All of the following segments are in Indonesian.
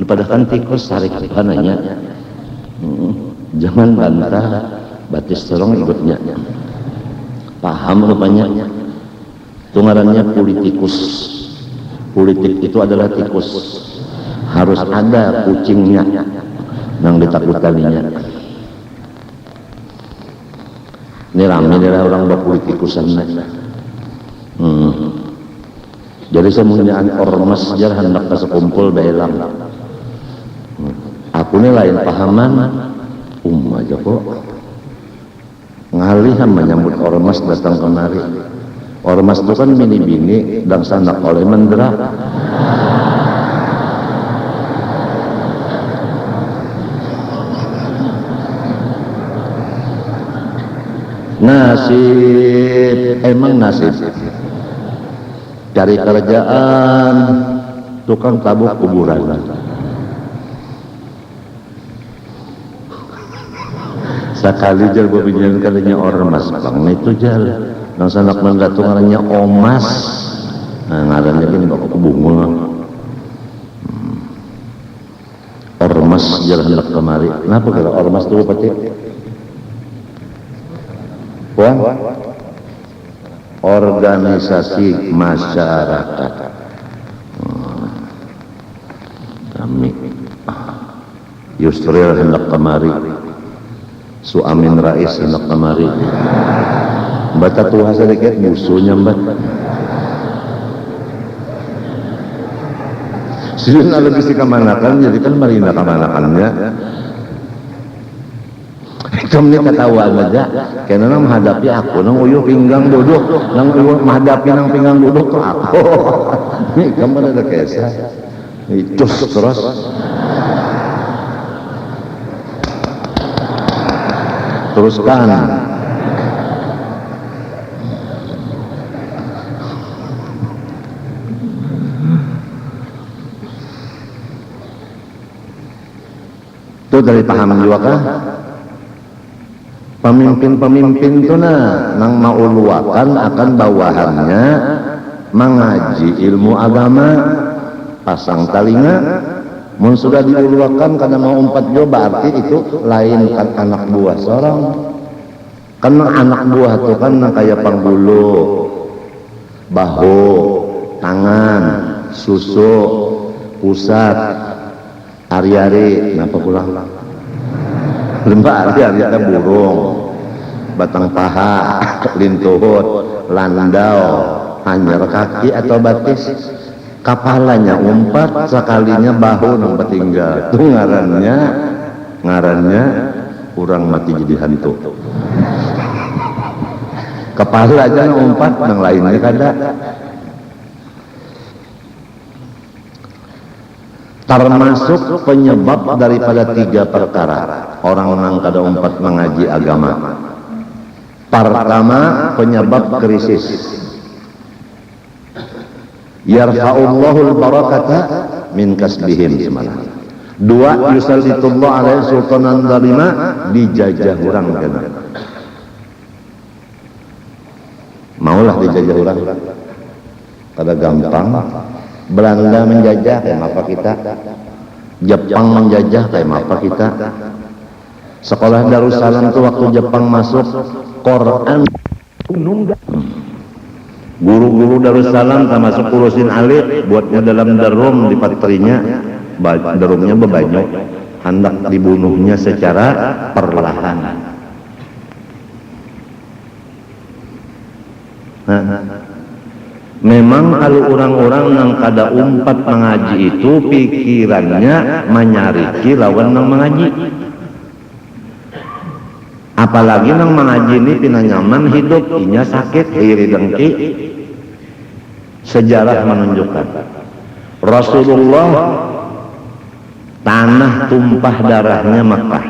dipadahkan tikus sarik pananya. Jangan bantah, batis tolong ikutnya. Paham rupanya. Tungarannya politikus. Politik itu adalah tikus. Harus ada kucingnya yang ditakutaninya. Ini rame adalah orang berpolitikusan. Jadi semuanya ormas jar hendak kesekumpul belang. Aku ini lain pahaman aja kok ngalihan menyambut ormas datang kemari. Ormas itu kan bini-bini dan sanak oleh mendera. Nasib, emang nasib cari kerjaan tukang tabuk kuburan. Sekali jal berbincang kalinya ormas bang itu jal yang sanak menggatung ngarannya omas. Nah ngarannya gini bapak kebungul. Ormas jal hendak kemari. Kenapa kira ormas dulu pati? Wah, organisasi masyarakat. Kami Yusril hendak kemari. Suamin Rais hendak kemari. Baca tuha sedikit musuhnya mbak. Sini ada bisi kemanakan, jadi kan marina kemanakannya. Kami ketahuan aja, karena nang menghadapi aku, nang uyuh pinggang duduk, nang uyuh menghadapi nang pinggang duduk tuh aku. Ini kamu ada kisah, itu terus. Teruskan. Itu dari paham juga kah? Pemimpin-pemimpin itu nang mauluakan akan bawahannya mengaji ilmu agama, pasang talinga. Mun sudah diuluakan karena mau umpat jo berarti itu lain kan anak buah seorang. Karena anak buah itu kan kayak panggulu, bahu, tangan, susu, pusat, ari-ari, napa pulang? Lembah ari-ari ada burung, batang paha, lintuhut, landau, hanyar kaki atau batis. Kapalanya umpat, sekalinya bahu nampak tinggal. Itu ngarannya kurang mati jadi hantu. Kepala aja umpat, yang lainnya kada. Termasuk penyebab daripada 3 perkara orang yang kada umpat mengaji agama. Pertama, penyebab krisis. Yarfa'ullahul barakata min kasbihim semalam. 2, yusallitullah alaihi sultanan dalima, dijajah orang kan. Maulah dijajah orang. Kada gampang. Belanda menjajah kayak apa kita? Jepang menjajah kayak apa kita? Sekolah Darussalam itu waktu Jepang masuk Quran guru-guru Darussalam termasuk urusin alif buatnya dalam darum di patrinya, darumnya bebanyak, hendak dibunuhnya secara perlahan. Memang kalau orang-orang yang kada umpat mengaji itu pikirannya menyariki lawan nang mengaji. Apalagi nang mengaji ini pina nyaman hidup, inya sakit, iri dengki. Sejarah menunjukkan Rasulullah tanah tumpah darahnya Makkah.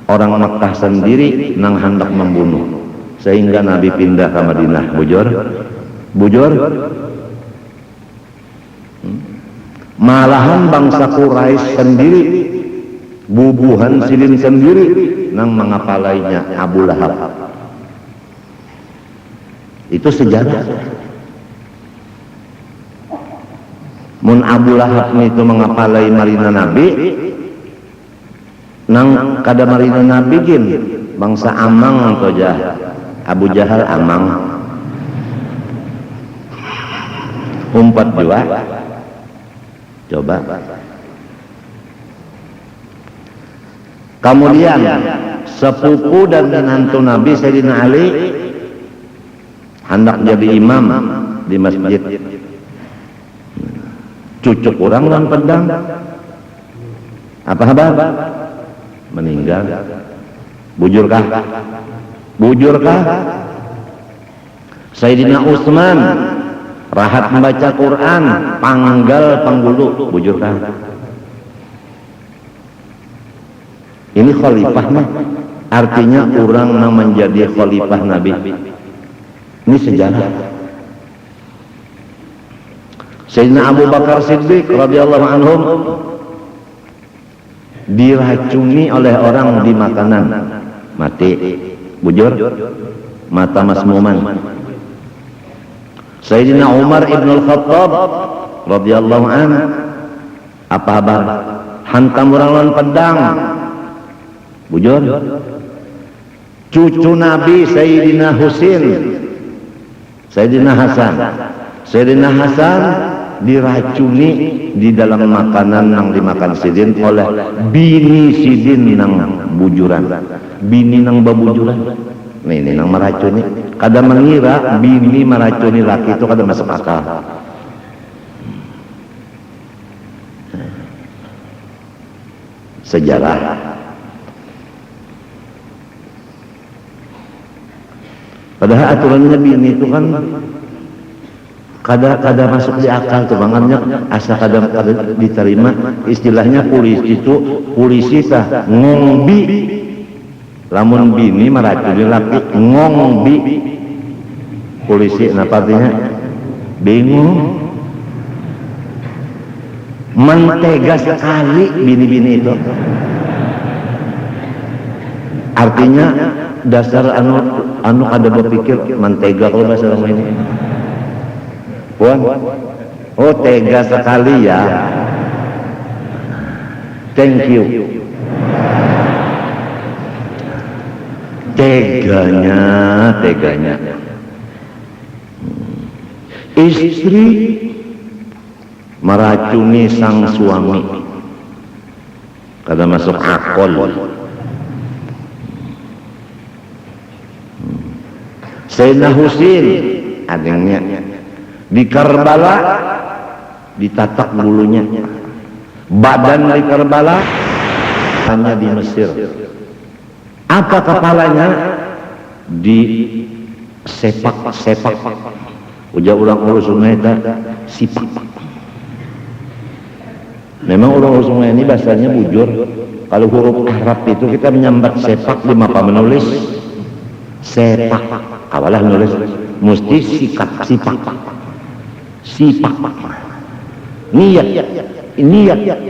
Orang Makkah sendiri nang hendak membunuh, sehingga Nabi pindah ke Madinah. Bujur. Malahan bangsa Quraisy sendiri, bubuhan silin sendiri nang mengapalainya Abu Lahab. Itu sejarah. mun Abu Lahab itu mengapalai marina Nabi nang kada marina Nabi gin bangsa amang atau Abu Jahal amang umpat juga coba. Kemudian sepupu dan menantu Nabi Sayyidina Ali hendak jadi imam di masjid. Cucuk orang dan pedang. Apa kabar? Meninggal. Bujurkah? Bujurkah? Sayyidina Utsman rahat membaca Quran, panggal panggulu, bujurkah? Ini khalifah mah artinya orang yang menjadi khalifah Nabi. Ini sejarah. Sayyidina Abu Bakar Siddiq radhiyallahu anhum diracuni oleh orang di makanan, mati, bujur, mata masmuman. Sayyidina Umar ibn al-Khattab radhiyallahu anhu apa kabar? Hantam orang lawan pedang, bujur. Cucu Nabi Sayyidina Husain, Sayyidina Hasan, Sayyidina Hasan diracuni di dalam makanan yang dimakan Sidin oleh bini Sidin nang bujuran, bini nang babujuran. Ini nang meracuni. Kada mengira bini meracuni laki itu kada masuk akal. Sejarah. Padahal aturannya bini itu kan kada masuk di akal tuh bangannya asa kada diterima. Istilahnya polisi tah ngombi. Lamun bini meracuni laki ngombi. Polisi apa artinya? Bingung. Mentega sekali bini-bini itu. Artinya dasar anu kada berpikir mentega kalau bahasa orang ini. Puan, oh tega sekali ya. Thank you. Teganya. Istri meracuni sang suami. Kada masuk akal. Sayyidina Husain adanya di Karbala ditatak bulunya. Badan di Karbala hanya di Mesir. Apa kepalanya? Di sepak. Ujar orang urus sungai itu sipak. Memang orang urus sungai ini bahasanya bujur. Kalau huruf Arab itu kita menyambat sepak di mapa menulis sepak. Awalah menulis mesti sipak. Niat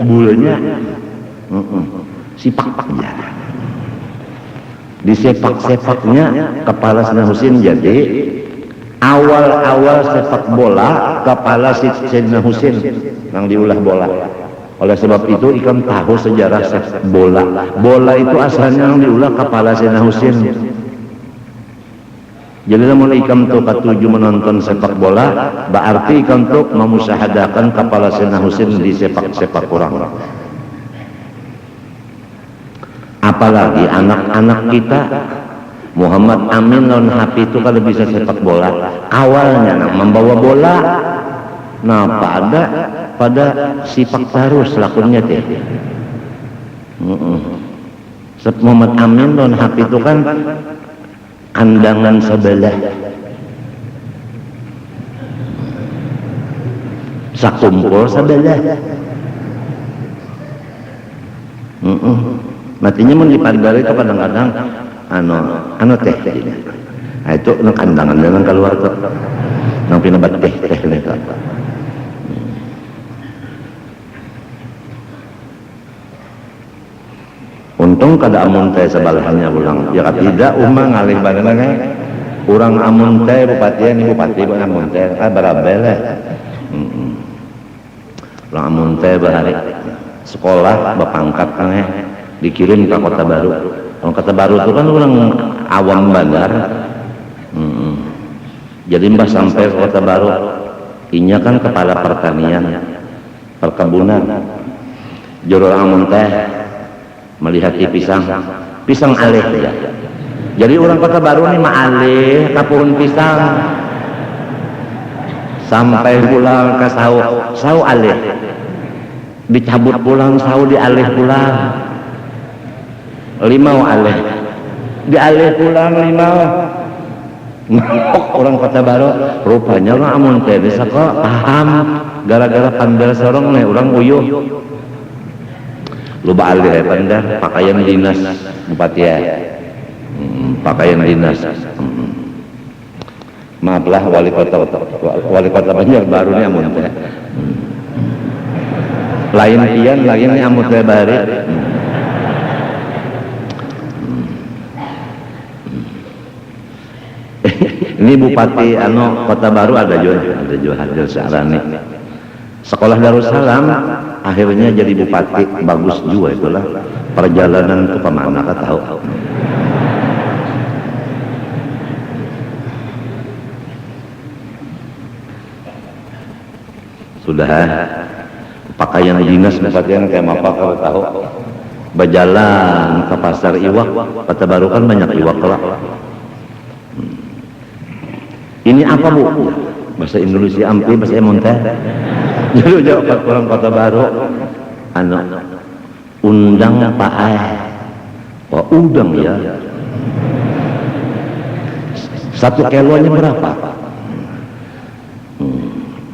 bulanya sipak ya. Di sepak-sepaknya kepala Sayyidina Husain jadi awal-awal sepak bola kepala Sayyidina Husain yang diulah bola. Oleh sebab itu ikam tahu sejarah sepak bola. Bola itu asalnya yang diulah kepala Sayyidina Husain. Jadi mulai ikam tu katuju menonton sepak bola, berarti ikam tu memusahadakan kepala Sayyidina Husain di sepak-sepak orang. Apalagi anak-anak kita Muhammad Amin non Hafi itu kalau bisa sepak bola awalnya membawa bola pada sipak terus lakunya teh Muhammad Amin non Hafi itu kan kandangan sebelah sakumpul sebelah matinya mau dipandari itu kadang-kadang anu teh ini. Nah, itu nang kandangan nang keluar tuh. Nang pinabat teh itu. Untung kada amun teh sebalahannya ulang. Ya tidak umah ngalih barengan urang amun teh bupati bukan amun teh barabel. Urang amun teh bahari sekolah bapangkat dikirim ke Kota Baru. Kalau Kota Baru itu kan orang awam bandar. Jadi mbah sampai ke Kota Baru, inya kan kepala pertanian, perkebunan. Juru amun teh melihat di pisang alih ya. Jadi orang Kota Baru ini mah alih ka pohon pisang. Sampai pulang ke sau alih. Dicabut pulang sau dialih pulang. Limau alih. Dialih pulang limau. Orang Kota Baru rupanya orang amun teh desa kok paham gara-gara pandal sorong nih orang uyuh. Loba alih pandal pakaian dinas bupati ya. Pakaian dinas. Maaflah wali kota Banjarbaru ini amun teh. Lain pian lain ini amun teh bari. Ini Bupati Kota Baru ada juga hadir Syarani. Sekolah Darussalam akhirnya jadi bupati, bagus juga itulah perjalanan ke kemana ka tahu. Sudah pakaian dinas bupatian kayak apa kalau tahu. Berjalan ke pasar iwak, Kota Baru kan banyak iwak lah. Ini apa bu? Bahasa Indonesia ampi, bahasa Emonte. Jadi jawab orang Kota Baru. Undang pae. Wah udang ya. 1 kilonya berapa?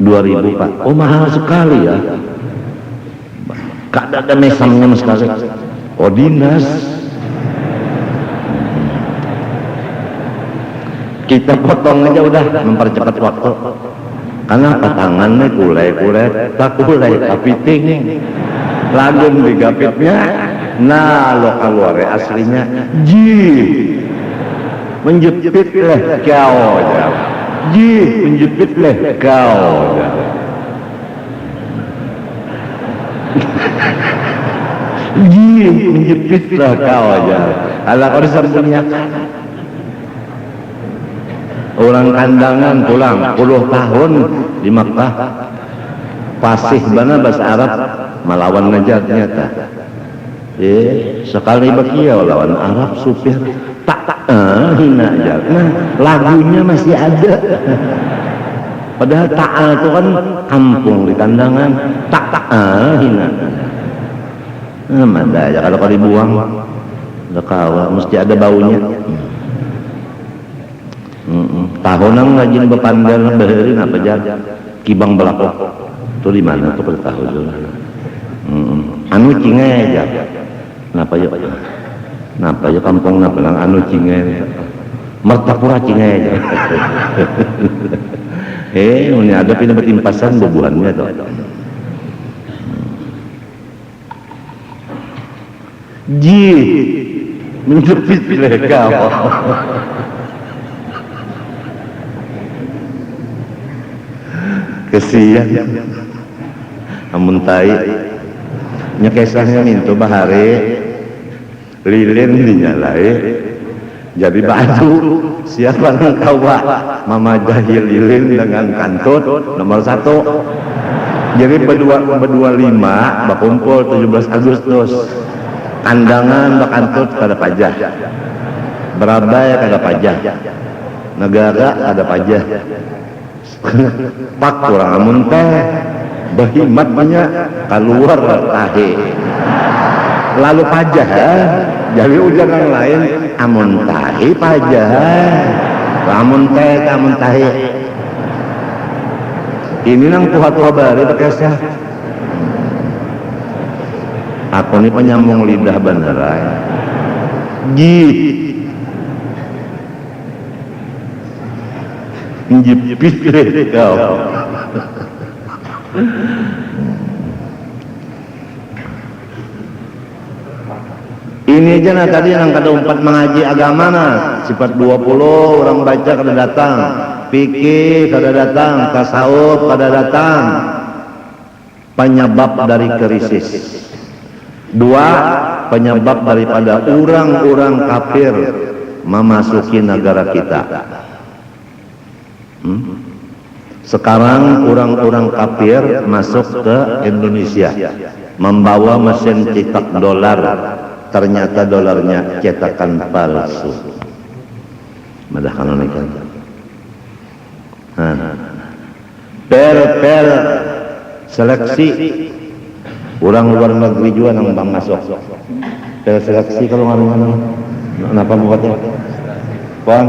2.000 Pak. Oh mahal sekali ya. Gak ada mesamnya sekali. Oh dinas. Kita potong aja udah mempercepat waktu. Karena patangannya kulai tak kulai kapiting. Lagun digapitnya. Nah lo kalore aslinya menjepit leh kau menjepit leh kau menjepit lah kau aja. Kalau kau disembunyikan orang kandangan pulang 10 tahun di Makkah fasih bana bahasa Arab melawan Najd nyata. Sekali bakia lawan Arab supir tak hina aja. Nah lagunya masih ada. Padahal ta'al itu kan kampung di kandangan. Tak hina. Mana aja kalau dibuang udah kawa mesti ada baunya. Tahunan ngajin bepandel beherin apa jaga kibang belakang itu di mana tuh pada tahu dulu. Anu cingai aja. Napa ya kampung napa lang anu cingai. Mertapura cingai aja. Ini ada pindah betimpasan bubuhannya tuh. Menjepit mereka. Kesian amun tai nyekesahnya mintu bahare lilin dinyalai jadi baju siapa yang kawa mama jahil lilin dengan kantut nomor 1 jadi berdua 5 bakumpul 17 Agustus kandangan bakantut kada pajah Berabai kada pajah negara kada pajah pak kurang amun teh berhimat banyak keluar tahe lalu pajah jadi ujian yang lain amun tahe pajah amun tahe ini nang tuha-tuha baru berkesah aku ini penyambung lidah beneran menjepit kau. Ini aja nah tadi yang kada umpat mengaji agama nah sifat 20 orang baca kada datang, fikih kada datang, tasawuf kada datang. penyebab dari krisis. Dua, penyebab daripada orang-orang kafir memasuki negara kita. Sekarang orang-orang kafir masuk ke Indonesia membawa mesin cetak dolar, ternyata dolarnya cetakan palsu. Madah kanonikan. Pel seleksi orang luar negeri juga nang bang masuk. Pel seleksi kalau nganu-nganu. Kenapa buatnya? Bang,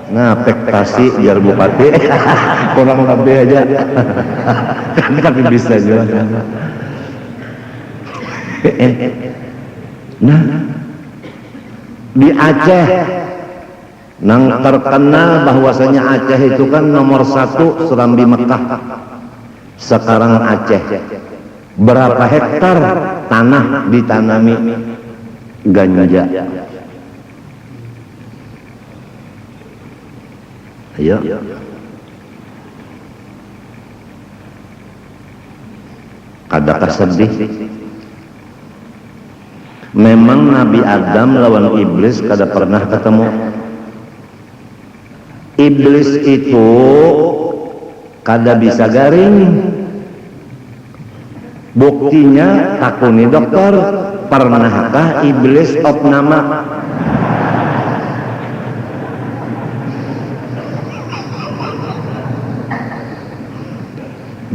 nah pektasi biar bupati. Kurang lebih aja. Tapi bisa juga. Nah, di Aceh nang terkenal bahwasanya Aceh itu kan nomor 1 Serambi Mekah. Sekarang Aceh berapa hektar tanah ditanami ganja? Ayo. Kadakah sedih? Memang Nabi Adam lawan iblis kada pernah ketemu. Iblis itu kada bisa garing. Buktinya takuni dokter, pernahkah iblis opnama?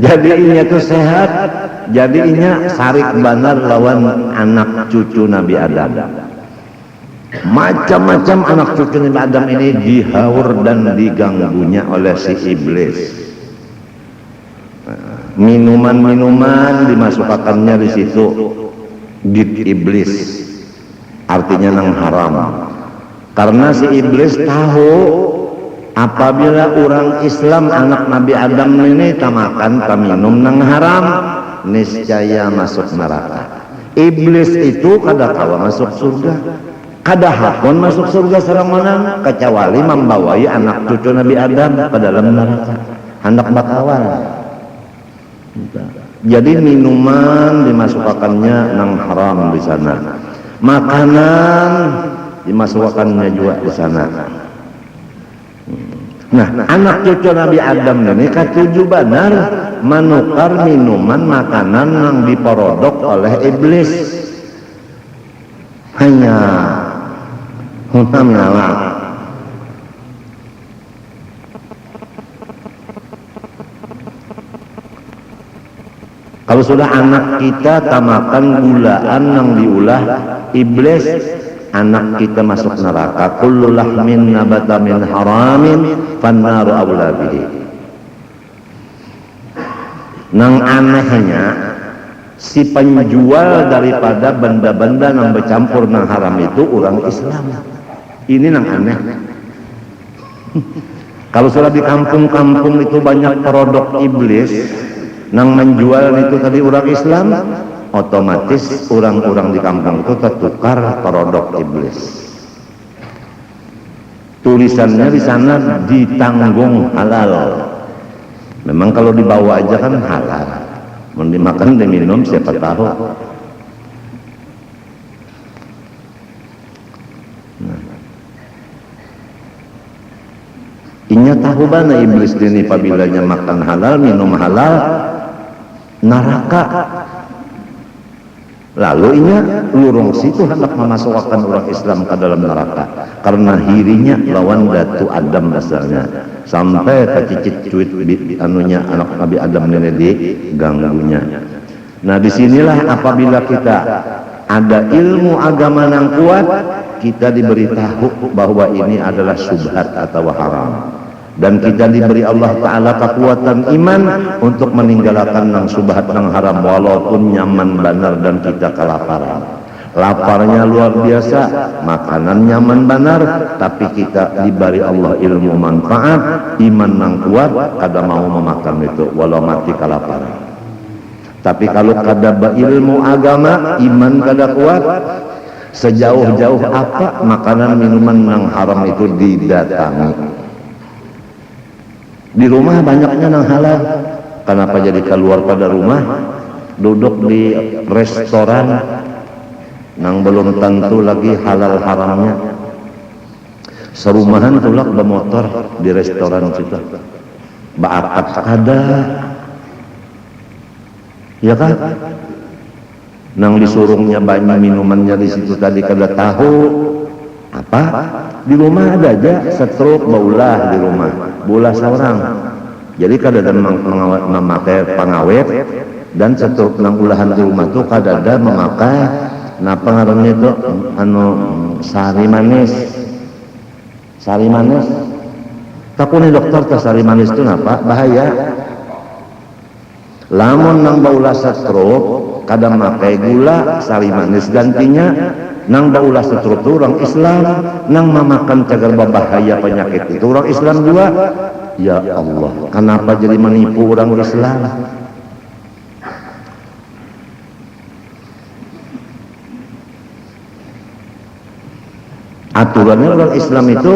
Jadi inya tuh sehat, jadi inya sarik banar lawan anak cucu Nabi Adam. Macam-macam anak cucu Nabi Adam ini dihaur dan diganggunya oleh si iblis. Minuman-minuman dimasukkannya di situ, git iblis, artinya nang haram. Karena si iblis tahu apabila orang Islam anak Nabi Adam ini tamakan minum nang haram, niscaya masuk neraka. Iblis itu kada kawa masuk surga, kada hakon masuk surga sareng menang, kecuali membawai anak cucu Nabi Adam ke dalam neraka, hendak bakawal. Jadi minuman dimasukkannya nang haram di sana, makanan dimasukkannya juga di sana. Nah, anak cucu Nabi Adam ini katuju benar menukar minuman makanan yang diporodok oleh iblis. Hanya hunam. Kalau sudah anak kita tamakan gulaan yang diulah iblis, anak kita masuk neraka. Kullu lahmin nabata min haramin fannaru awla bihi. Nang anehnya si penjual daripada benda-benda yang bercampur nang haram itu orang Islam. Ini nang aneh. Kalau sudah di kampung-kampung itu banyak produk iblis, nang menjual itu tadi orang Islam, otomatis orang-orang di kampung itu tertukar produk iblis. Tulisannya di sana ditanggung halal. Memang kalau dibawa aja kan halal. Mau dimakan diminum siapa tahu. Inya tahu bana iblis ini pabilanya makan halal, minum halal, neraka. Lalu inya lurung situ hendak memasukkan orang Islam ke dalam neraka karena hirinya lawan datu Adam asalnya sampai kecicit cuit di anunya anak Nabi Adam ini diganggunya. Nah disinilah apabila kita ada ilmu agama yang kuat, kita diberitahu bahwa ini adalah syubhat atau haram. Dan kita diberi Allah Ta'ala kekuatan iman untuk meninggalkan nang subhat nang haram walaupun nyaman benar dan kita kelaparan. Laparnya luar biasa, makanan nyaman benar, tapi kita diberi Allah ilmu manfaat, iman nang kuat, kada mau memakan itu walau mati kelaparan. Tapi kalau kada ilmu agama, iman kada kuat, sejauh-jauh apa makanan minuman nang haram itu didatangi. Di rumah banyaknya nang halal. Kenapa jadi keluar pada rumah? duduk di restoran nang belum tentu lagi halal haramnya, serumahan tulak bemotor di restoran situ baakat kada ya kan, nang disurungnya banyak minumannya di situ tadi kada tahu apa, di rumah ada aja setruk baulah di rumah bola seorang, jadi kada ada memakai pengawet, dan setruk nang ulahan di rumah tuh kada ada memakai nah pengaruhnya itu sari manis takuni dokter ke sari manis itu apa bahaya, lamun nang baulah setruk kada makai gula sari manis, gantinya nang baulah setruk itu orang Islam nang memakan cagar berbahaya penyakit itu orang Islam juga. Ya Allah, kenapa jadi menipu orang Islam? Aturannya orang Islam itu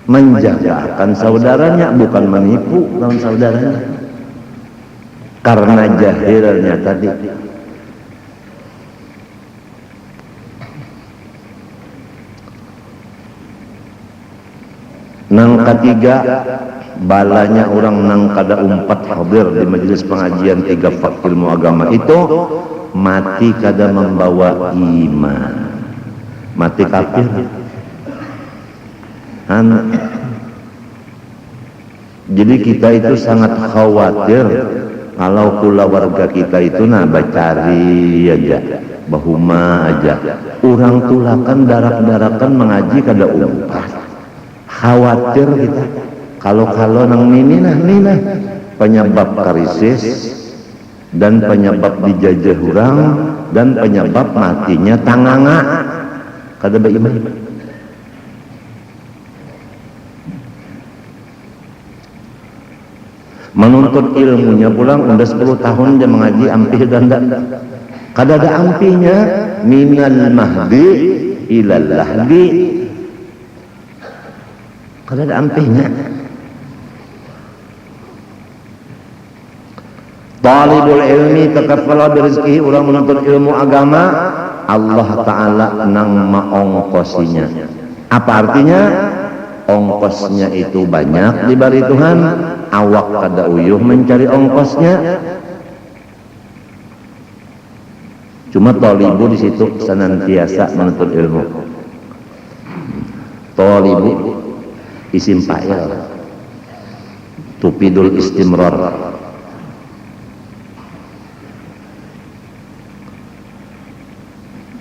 menjagakan saudaranya, bukan menipu lawan saudaranya. Karena jahilnya tadi. Nang ketiga, balanya orang nang kada umpat hadir di majelis pengajian 3 fak ilmu agama itu mati kada membawa iman. Mati kafir. Jadi kita itu sangat khawatir kalau pula warga kita itu bacari aja, bahuma aja. Orang tulakan darak-darakan mengaji kada umpat. Khawatir kita. Kalau nang ninah penyebab krisis dan penyebab dijajah orang dan penyebab matinya tanganga. Kada beriman. Menuntut ilmunya pulang udah 10 tahun dia mengaji ampih dan kada ada ampihnya, minal mahdi ilal lahdi, kada ada ampihnya. Talibul ilmi takafala birizkihi, orang menuntut ilmu agama Allah Ta'ala nang maongkosinya. Apa artinya? Ongkosnya itu banyak diberi Tuhan, awak kada uyuh mencari ongkosnya. Cuma tolibu di situ senantiasa menuntut ilmu. Tolibu isim fa'il, tupidul istimrar.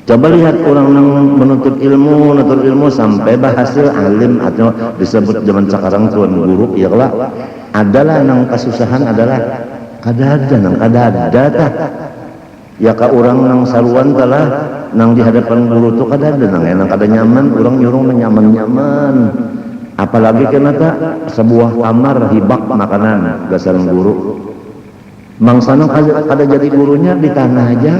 Coba lihat orang yang menuntut ilmu sampai berhasil alim atau disebut zaman sekarang tuan guru, ya lah. Adalah nang kesusahan adalah kada ada tah. Ya ka orang nang saruan telah nang di hadapan guru tu kada ada nang kada nyaman, orang nyuruh nyaman. Apalagi kena tak sebuah kamar hibak makanan gasar guru. Mangsana kada jadi gurunya di tanah aja.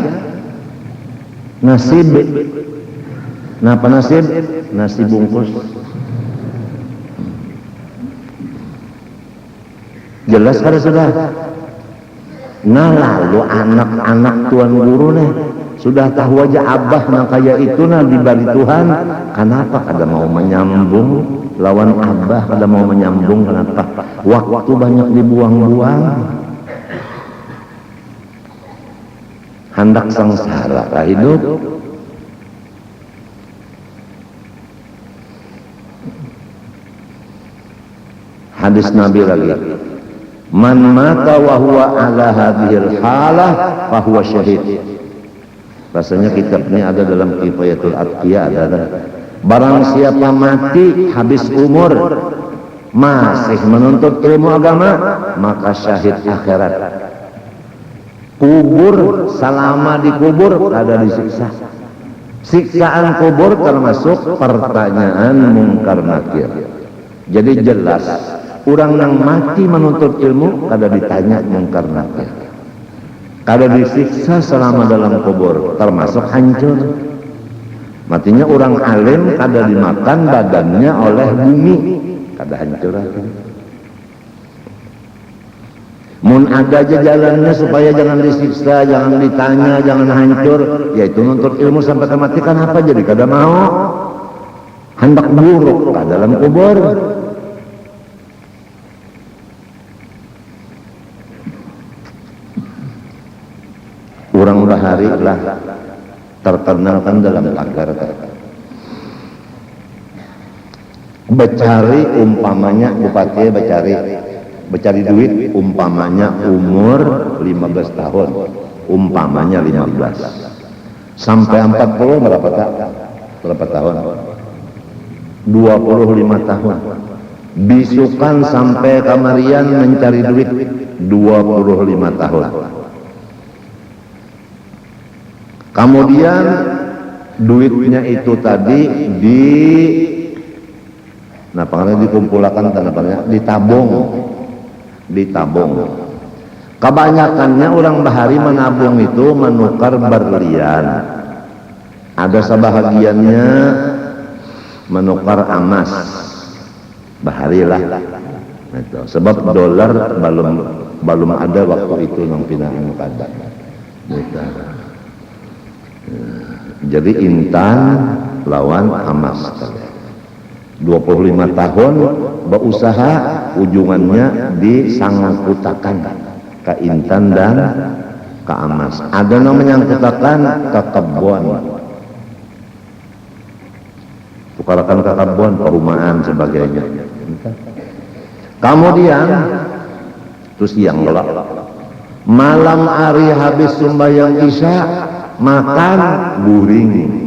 Nasib. Napa nasib? Nasi bungkus. Jelas kada sudah. Nah lalu anak-anak tuan guru nih sudah tahu aja abah nang kaya itu diberi Tuhan, kenapa kada mau menyambung lawan abah, kada mau menyambung, kenapa? Waktu banyak dibuang-buang. Hendak sengsara hidup. Hadis Nabi lagi, man mata wa huwa ala hadhil halah fa huwa syahid. Rasanya kitab ini ada dalam Kifayatul Atqiya, ada. Barang siapa mati habis umur masih menuntut ilmu agama, maka syahid akhirat. Kubur, selama di kubur ada disiksa. Siksaan kubur termasuk pertanyaan mungkar nakir. Jadi jelas orang yang mati menuntut ilmu kada ditanya mungkar nakir, kada disiksa selama dalam kubur, termasuk hancur. Matinya orang alim kada dimakan badannya oleh bumi, kada hancur. Mun ada aja jalannya supaya jangan disiksa, jangan ditanya, jangan hancur, yaitu nuntut ilmu sampai mati kan apa jadi kada mau. Hendak buruk ke dalam kubur. Orang bahari lah terkenalkan dalam tagar. Becari umpamanya bupati becari duit umpamanya umur 15 tahun, umpamanya 15 sampai 40 berapa tahun? 25 tahun. Bisukan sampai kamarian mencari duit 25 tahun. Kemudian duitnya itu tadi dikumpulkan ditabung. Kebanyakannya orang bahari menabung itu menukar berlian. Ada sebahagiannya menukar emas. Bahari lah. Itu. Sebab dolar belum ada waktu itu nang pinaan kada. Jadi intan lawan emas. 25 tahun berusaha, ujungannya disangkutakan ke intan dan ke emas. Ada namanya menyangkutakan ke kebun, tukarakan ke kebun, perumahan sebagainya. Kemudian terus siang gelap, malam hari habis sembahyang isya makan guring.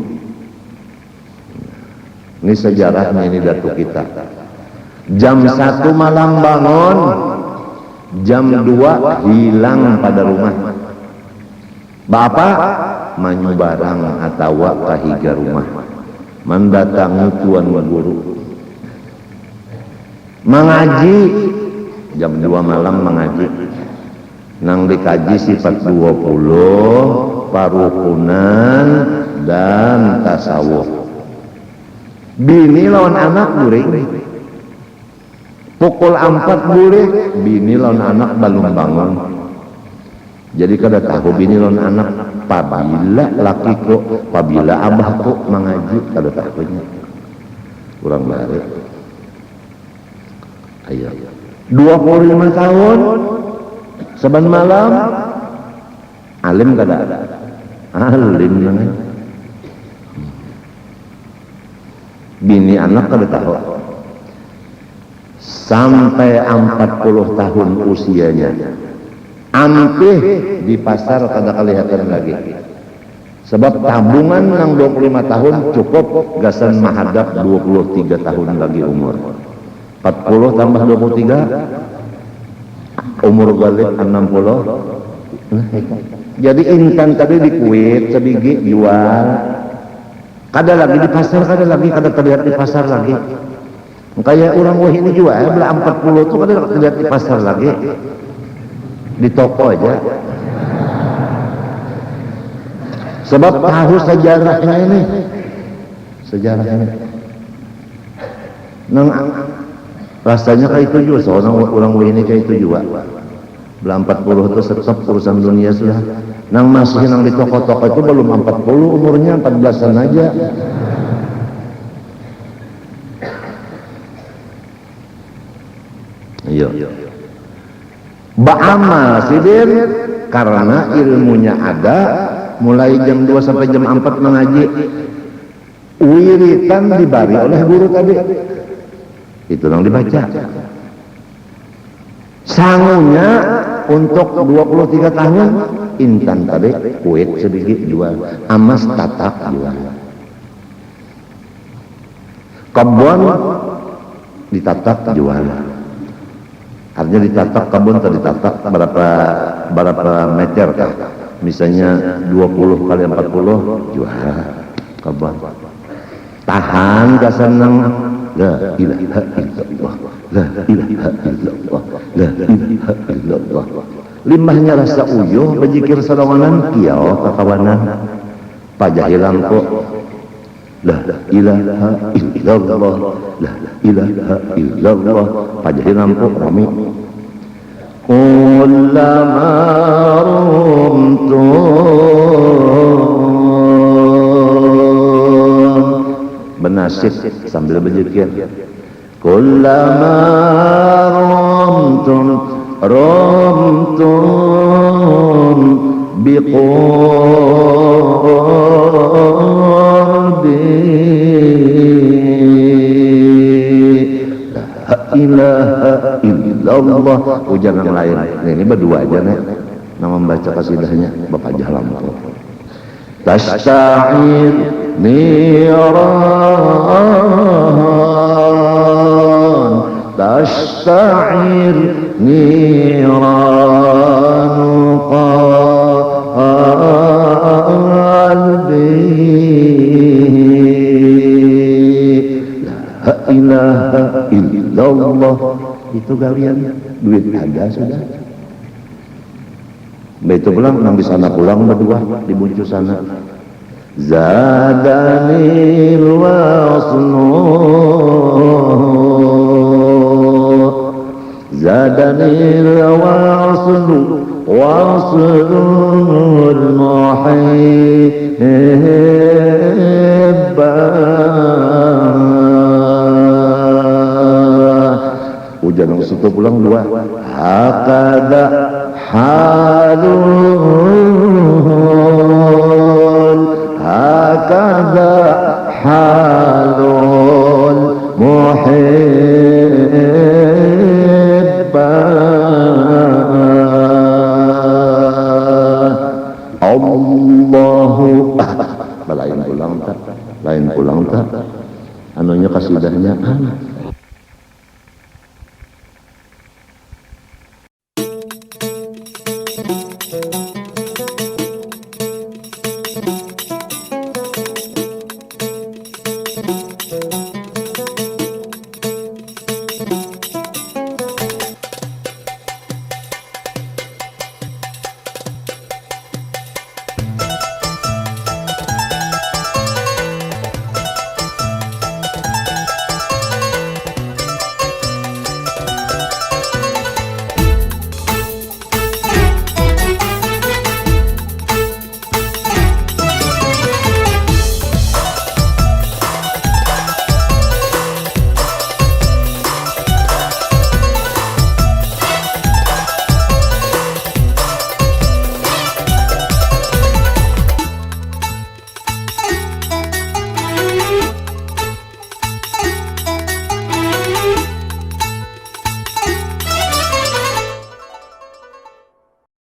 Ini sejarahnya, ini datu kita. Jam 1 malam bangun, jam 2 hilang pada rumah. Bapak manyu barang atau kahiga rumah, mendatangi tuan guru. Mengaji jam 2 malam mengaji. Nang dikaji sifat 20, parukunan dan tasawuf. Bini lawan anak guring. Pukul 4 guring, bini lawan anak belum bangun. Jadi kada tahu bini lawan anak pabila laki kok, pabila abah kok mengaji, kada tahunya. Kurang balik. Ayo. 25 tahun saban malam alim kada ada. Alim namanya. Bini anak kada tahu. Sampai 40 tahun usianya. Ampih di pasar kada kelihatan lagi. Sebab tabungan yang 25 tahun cukup gasan menghadap 23 tahun lagi umur. 40 tambah 23 umur galib 60. Jadi intan tadi dikuit sebiji jual. Kada lagi di pasar, kada terlihat di pasar lagi. Kayak orang wah ini juga, belah 40 itu kada terlihat di pasar lagi. Di toko aja. Sebab tahu sejarahnya ini. Sejarahnya. Nang rasanya kayak itu juga, seorang orang wah ini kayak itu juga. Belah 40 itu stop urusan dunia sudah. Nang masih nang di toko-toko itu belum 40, umurnya 14-an aja. Iya. Ba'amal sidin karena ilmunya ada, mulai jam 2 sampai jam 4 mengaji. Wiritan dibari oleh guru tadi. Itu yang dibaca. Sangunya untuk 23 tahun intan tadi kuit sedikit jual, emas tatak jual, kebun ditatak jual. Artinya ditatak kebun tadi ditatak berapa meter kah? Misalnya 20 kali 40 jual kebun. Tahan kasenang la ilaha illallah, la ilaha illallah, la ilaha illallah. Limbahnya rasa uyuh bejikir sadawanan kiau kakawanan pajahilan kok la ilaha illallah, la ilaha illallah, pajahilan kok rami. kullama rumtum benasib sambil berzikir kullama rumtum biqurbi la ilaha illallah ujar yang lain. Nah, ini berdua aja nih nama membaca kasidahnya Bapak Jahlam. Tasta'ir niran tasta'ir niran la ilaha illallah itu kalian duit ada sudah begitu pulang nang di sana pulang berdua di buncu sana zadanil wasnu waslul muhibba hujan yang situ pulang dua hakada halul muhibba Allahu lain pulang tak anunya kasidahnya